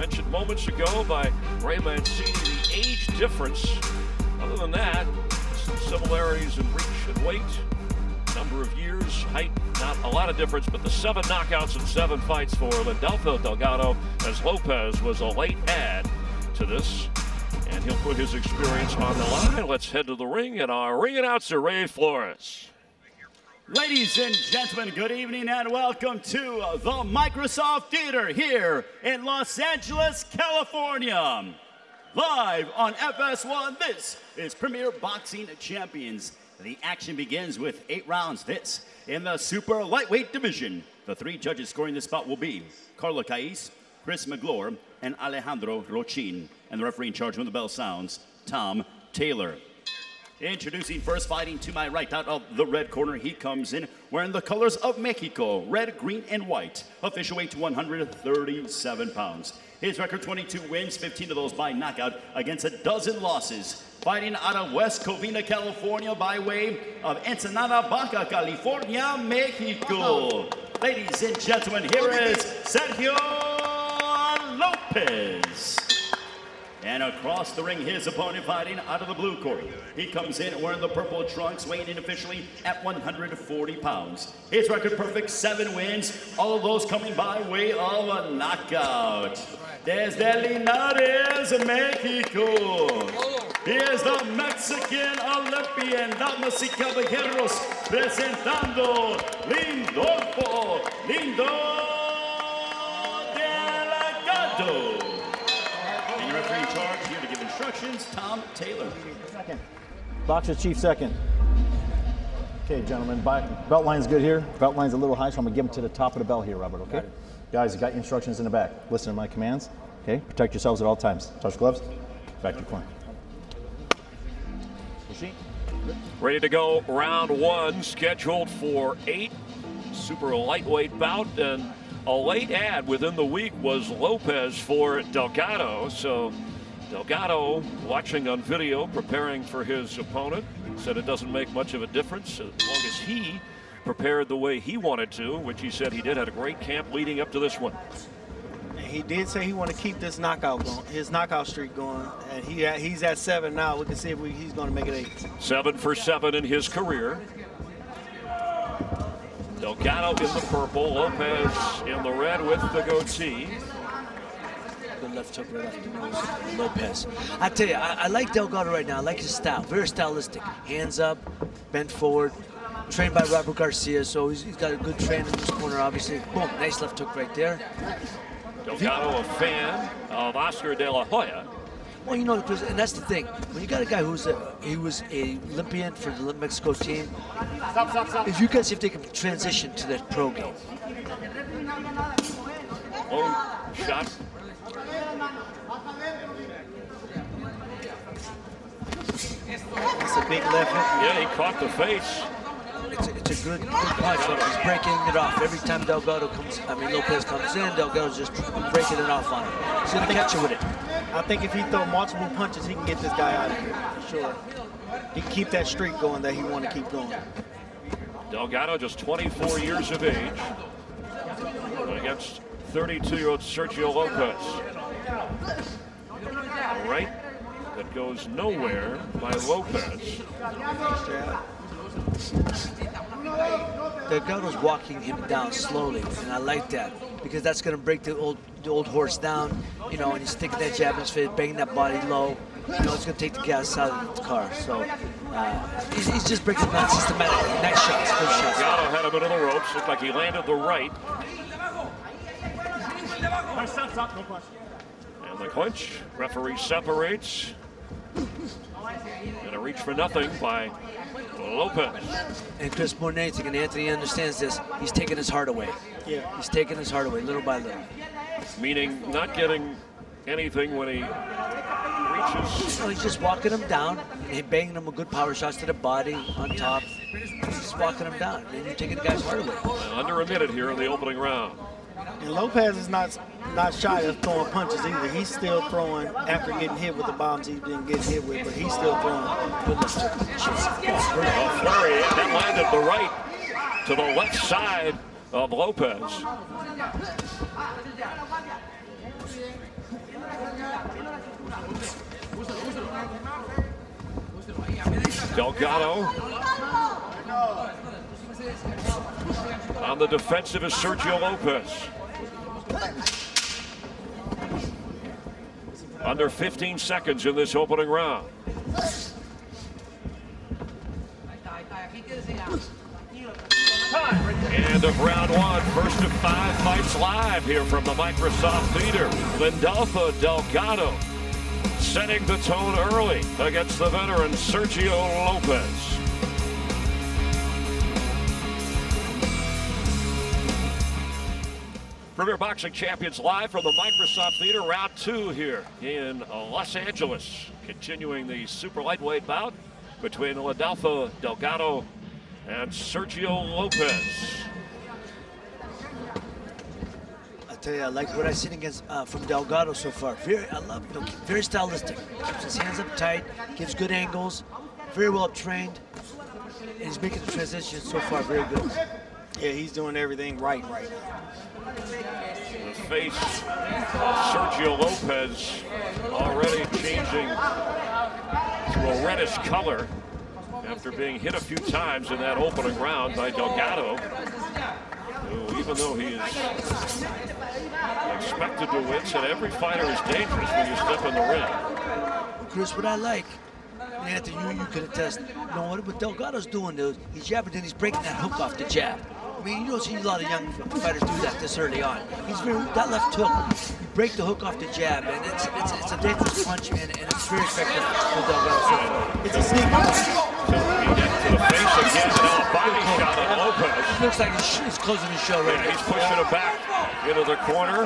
mentioned moments ago by Ray Mancini, the age difference. Other than that, some similarities in reach and weight, number of years, height, not a lot of difference, but the 7 knockouts and 7 fights for Lindolfo Delgado, as Lopez was a late add to this. And he'll put his experience on the line. Let's head to the ring, and our ring announcer, Ray Flores. Ladies and gentlemen, good evening and welcome to the Microsoft Theater here in Los Angeles, California. Live on FS1, this is Premier Boxing Champions. The action begins with 8 rounds. This in the super lightweight division. The 3 judges scoring this bout will be Carlo Caiz, Chris McGlure, and Alejandro Rochin. And the referee in charge when the bell sounds, Tom Taylor. Introducing first, fighting to my right, out of the red corner, he comes in wearing the colors of Mexico, red, green, and white. Official weight 137 pounds. His record 22 wins, 15 of those by knockout against a dozen losses. Fighting out of West Covina, California by way of Ensenada, Baja California, Mexico. Ladies and gentlemen, here is Sergio Lopez. And across the ring, his opponent fighting out of the blue corner. He comes in wearing the purple trunks, weighing in officially at 140 pounds. His record perfect, 7 wins, all of those coming by way of a knockout. Desde Linares, Mexico. He is the Mexican Olympian, damas y caballeros, presentando Lindolfo Delgado. Referee in charge here to give instructions, Tom Taylor. Second. Boxer chief second. Okay, gentlemen, belt line's good here. Belt line's a little high, so I'm gonna give them to the top of the bell here, Robert, okay? Guys, you got your instructions in the back. Listen to my commands, okay? Protect yourselves at all times. Touch gloves, back to your corner. Ready to go, round 1, scheduled for 8. Super lightweight bout, and a late add within the week was Lopez for Delgado. So Delgado, watching on video, preparing for his opponent, said it doesn't make much of a difference as long as he prepared the way he wanted to, which he said he did. Had a great camp leading up to this one. He did say he wanted to keep this knockout going, his knockout streak going, and he's at 7 now. We can see if he's going to make it 8. 7 for 7 in his career. Delgado in the purple, Lopez in the red with the goatee. Good left hook right off the nose, Lopez. I tell you, I like Delgado right now. I like his style, very stylistic. Hands up, bent forward, trained by Robert Garcia, so he's got a good trainer in this corner, obviously. Boom, nice left hook right there. Delgado, a fan of Oscar De La Hoya. Well, you know, and that's the thing. When you got a guy he was a Olympian for the Mexico team, if you guys see if they can transition to that pro game. Oh, shot. It's a big left hook. Yeah, he caught the face. It's a good punch. He's breaking it off. Every time Lopez comes in, Delgado's just breaking it off on him. He's going to catch you with it. I think if he throw multiple punches, he can get this guy out of here, for sure. He can keep that streak going that he want to keep going. Delgado, just 24 years of age, against 32-year-old Sergio Lopez. Right, that goes nowhere by Lopez. Delgado's walking him down slowly, and I like that because that's going to break the old horse down, you know, and he's sticking that jab in his face, banging that body low. You know, it's going to take the gas out of the car. So he's just breaking down systematically. Nice shots, good shots. Delgado had him into the ropes. Looked like he landed the right. And the clinch. Referee separates. And a reach for nothing by Lopez. And Chris, more than anything, and Anthony understands this, he's taking his heart away. Yeah. He's taking his heart away, little by little. Meaning not getting anything when he reaches. No, he's just walking him down and banging him with good power shots to the body on top. He's just walking him down, and you're taking the guy's heart away. Under a minute here in the opening round. And Lopez is not shy of throwing punches either. He's still throwing after getting hit with the bombs he's been getting hit with, but he's still throwing. Flurry, that landed the right to the left side of Lopez. Delgado. On the defensive is Sergio Lopez. Under 15 seconds in this opening round. End of round one, first of 5 fights live here from the Microsoft Theater. Lindolfo Delgado setting the tone early against the veteran Sergio Lopez. Premier Boxing Champions live from the Microsoft Theater, round 2 here in Los Angeles. Continuing the super lightweight bout between Lindolfo Delgado and Sergio Lopez. I tell you, I like what I've seen against from Delgado so far. Very stylistic. Keeps his hands up tight, gives good angles, very well trained, and he's making the transition so far very good. Yeah, he's doing everything right now. The face of Sergio Lopez already changing to a reddish color after being hit a few times in that opening round by Delgado, who, even though he is expected to win, said every fighter is dangerous when you step in the ring. Chris, what I like, Anthony, you can attest, you know what Delgado's doing, though, he's jabbing and he's breaking that hook off the jab. I mean, you don't see a lot of young fighters do that this early on. That left hook, you break the hook off the jab, and it's a dangerous punch, and it's very effective for Delgado. It's a sneak punch. So he gets to the face again, now a body shot on Lopez. It looks like he's closing his show right now. He's pushing it back into the corner.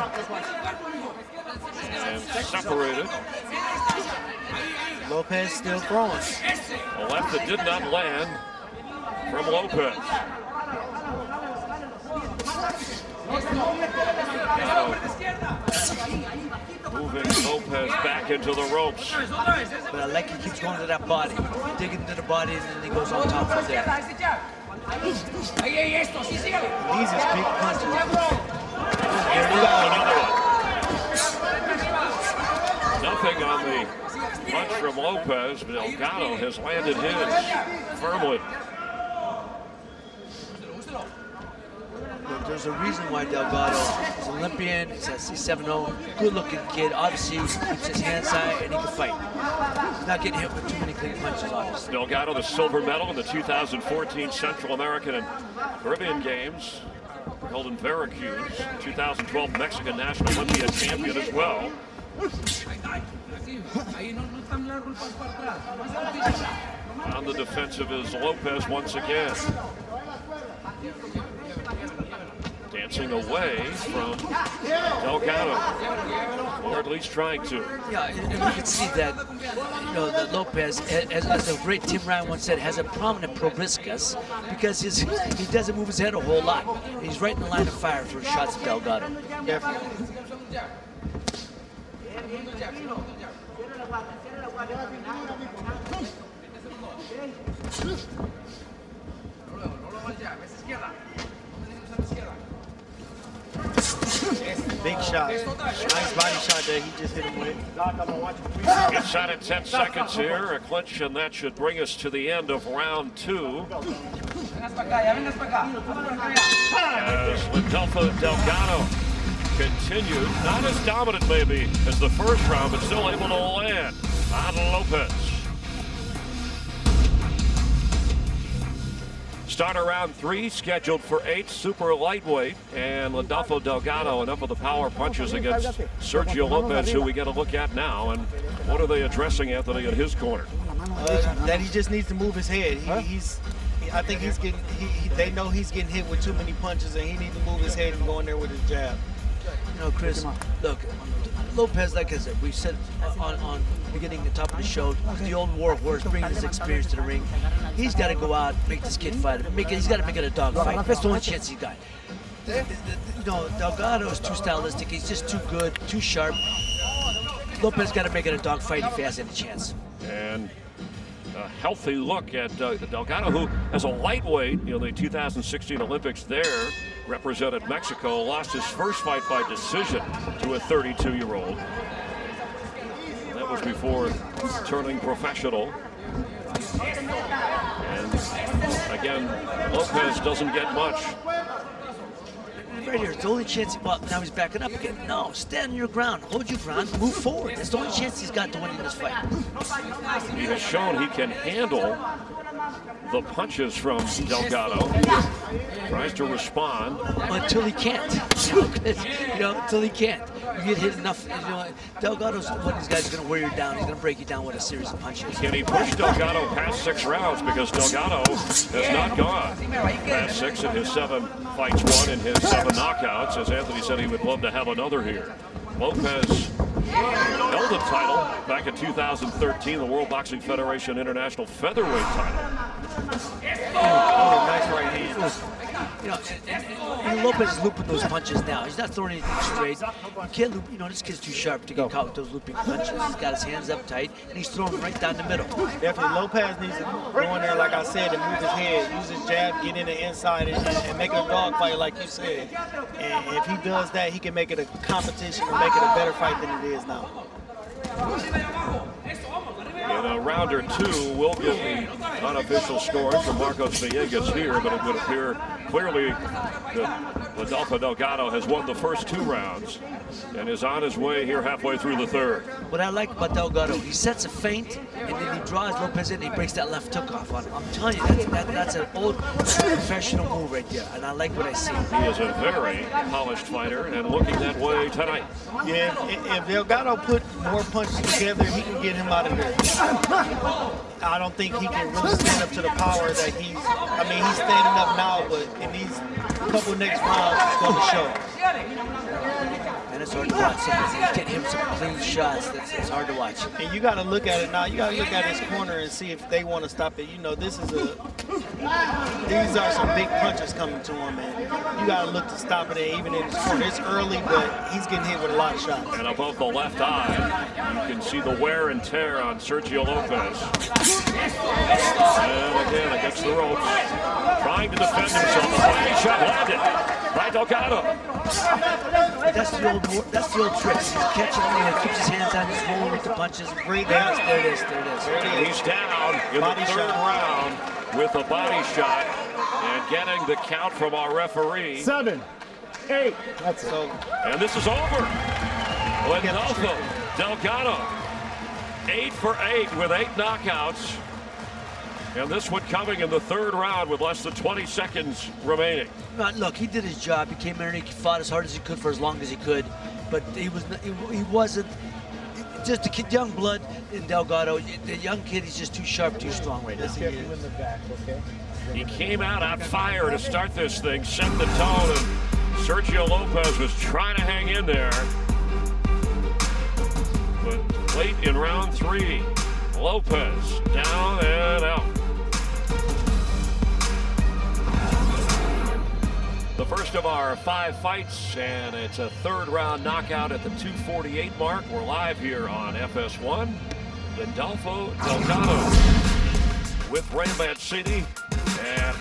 And separated. Lopez still throwing. A left that did not land from Lopez. Moving Lopez back into the ropes. But I like he keeps going to that body, digging into the body, and then he goes on top from there. These is big punches. Another one. Nothing on the punch from Lopez, but Delgado has landed his firmly. Look, there's a reason why Delgado is Olympian. He's a C7-0, good-looking kid. Obviously, he keeps his hands high and he can fight. He's not getting hit with too many clean punches, obviously. Delgado, the silver medal in the 2014 Central American and Caribbean Games, held in Veracruz. 2012 Mexican National Olympia champion as well. On the defensive is Lopez once again. Dancing away from Delgado, or at least trying to. Yeah, and we can see that, you know, that Lopez, as the great Tim Ryan once said, has a prominent proboscis because he doesn't move his head a whole lot. He's right in the line of fire for shots at Delgado. Definitely. Big shot. Nice body shot that he just hit him with. Inside at 10 seconds here, a clinch, and that should bring us to the end of round 2. As Lindolfo Delgado continues, not as dominant maybe as the first round, but still able to land on Lopez. Starter round 3 scheduled for 8 super lightweight, and Lindolfo Delgado enough of the power punches against Sergio Lopez, who we get a look at now. And what are they addressing, Anthony, in his corner? That he just needs to move his head. I think he's getting. They know he's getting hit with too many punches, and he needs to move his head and go in there with his jab. You know, Chris, look, Lopez, like I said, we said on beginning the top of the show, the old war horse, bringing his experience to the ring. He's got to go out, make this kid fight. He's got to make it a dog fight. That's the only chance he's got. You know, Delgado is too stylistic. He's just too good, too sharp. Lopez got to make it a dog fight if he has any chance. And a healthy look at Delgado, who, as a lightweight, the 2016 Olympics there, represented Mexico, lost his first fight by decision to a 32-year-old. That was before turning professional. And again, Lopez doesn't get much. Right here, it's the only chance. Well, now he's backing up again. No, stand on your ground, hold your ground, move forward. It's the only chance he's got to win this fight. He has shown he can handle the punches from Delgado. Tries to respond until he can't. Until he can't. You get hit enough. Delgado's one of these guys is going to wear you down. He's going to break you down with a series of punches. Can he push Delgado past 6 rounds? Because Delgado has not gone past 6 in his 7 fights won in his 7 knockouts. As Anthony said, he would love to have another here. Lopez held the title back in 2013, the World Boxing Federation International Featherweight title. Oh, nice right hand. And Lopez is looping those punches now. He's not throwing anything straight. You can't loop. This kid's too sharp to get caught with those looping punches. He's got his hands up tight, and he's throwing them right down the middle. Definitely, Lopez needs to go in there, like I said, and move his head, use his jab, get in the inside, and make it a dog fight, like you said. And if he does that, he can make it a competition and make it a better fight than it is now. In a round or 2, we'll get the unofficial scoring from Marcos Villegas here, but it would appear clearly that Lindolfo Delgado has won the first 2 rounds and is on his way here halfway through the 3rd. What I like about Delgado, he sets a feint, and then he draws Lopez in, and he breaks that left hook off on him. I'm telling you, that's an old professional move right there, and I like what I see. He is a very polished fighter and looking that way tonight. Yeah, if Delgado put more punches together, he can get him out of there. I don't think he can really stand up to the power that he's standing up now, but in these couple next rounds, it's going to show. And it's hard to watch. He's getting him some clean shots. It's hard to watch. And you got to look at it now. You got to look at his corner and see if they want to stop it. These are some big punches coming to him, man. You got to look to stop it, even in his corner. It's early, but he's getting hit with a lot of shots. And above the left eye, you can see the wear and tear on Sergio Lopez. And again, against the ropes, trying to defend himself. A body shot landed by Delgado. That's the old trick. He's catching him, keeps his hands on, he's rolling with the punches. Great hands. There it is. He's down in the 3rd round with a body shot and getting the count from our referee. 7, 8. That's it. And this is over. Lindolfo Delgado, 8 for 8 with 8 knockouts. And this one coming in the 3rd round with less than 20 seconds remaining. Look, he did his job. He came in and he fought as hard as he could for as long as he could. But he wasn't just a kid, young blood in Delgado. The young kid, he's just too sharp, too strong right now. He came out on fire to start this thing, set the tone, and Sergio Lopez was trying to hang in there. But late in round 3, Lopez down and out. The first of our 5 fights, and it's a 3rd round knockout at the 2:48 mark. We're live here on FS1. Lindolfo Delgado with Ray Mancini and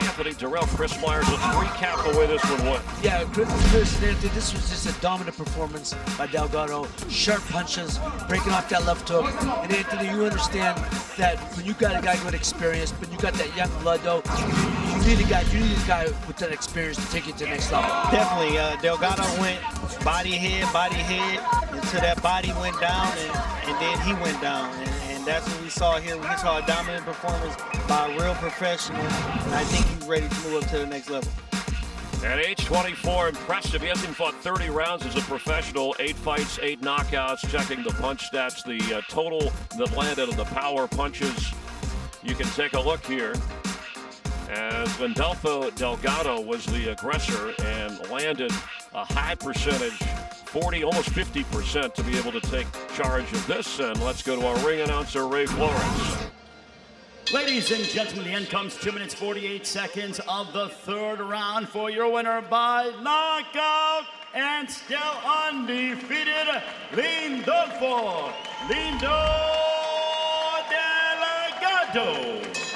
Anthony Durrell, Chris Myers. Let's recap the way this one went. Yeah, Chris and Anthony, this was just a dominant performance by Delgado. Sharp punches, breaking off that left hook. And Anthony, you understand that when you got a guy with experience, but you got that young blood though, you need a guy with that experience to take it to the next level. Definitely, Delgado went body head, until that body went down, and then he went down. And that's what we saw here. We saw a dominant performance by a real professional, and I think he's ready to move up to the next level. At age 24, impressive. He hasn't fought 30 rounds as a professional. 8 fights, 8 knockouts. Checking the punch stats, the total that landed on the power punches. You can take a look here. As Lindolfo Delgado was the aggressor and landed a high percentage, 40, almost 50%, to be able to take charge of this. And let's go to our ring announcer, Ray Flores. Ladies and gentlemen, the end comes 2 minutes 48 seconds of the 3rd round for your winner by knockout and still undefeated, Lindolfo Delgado. Delgado.